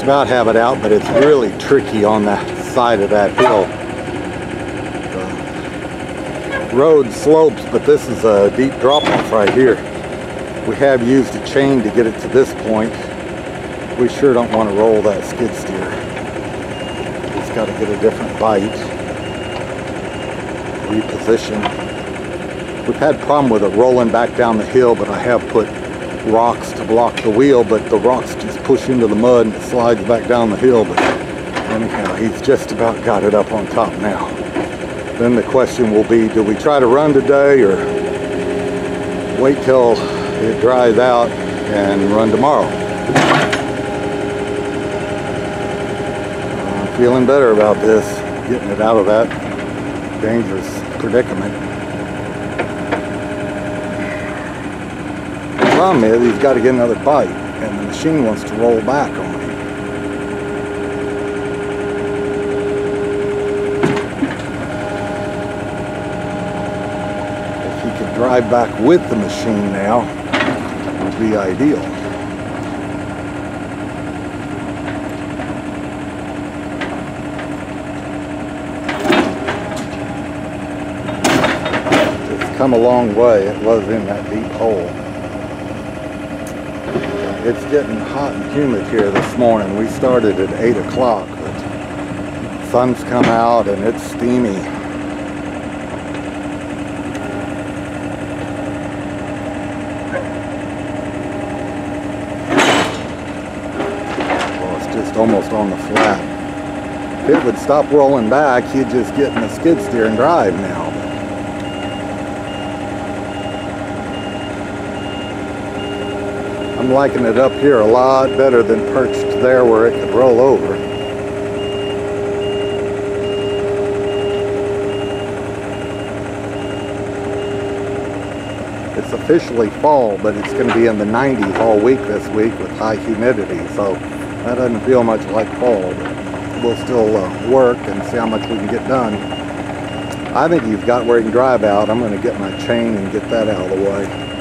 about have it out, but it's really tricky on the side of that hill. The road slopes, but this is a deep drop-off right here. We have used a chain to get it to this point. We sure don't want to roll that skid steer. It's got to get a different bite. Reposition. We've had problem with it rolling back down the hill, but I have put rocks to block the wheel, but the rocks just push into the mud and it slides back down the hill. But anyhow, he's just about got it up on top now. Then the question will be, do we try to run today or wait till it dries out and run tomorrow? I'm feeling better about this, getting it out of that dangerous predicament. The problem is he's got to get another bite, and the machine wants to roll back on him. If he could drive back with the machine now, it would be ideal. It's come a long way. It was in that deep hole. It's getting hot and humid here this morning. We started at 8 o'clock, but the sun's come out and it's steamy. Well, it's just almost on the flat. If it would stop rolling back, you'd just get in the skid steer and drive now. I'm liking it up here a lot better than perched there where it could roll over. It's officially fall, but it's going to be in the 90s all week this week with high humidity, so that doesn't feel much like fall, but we'll still work and see how much we can get done. I think he's got where he can drive out. I'm going to get my chain and get that out of the way.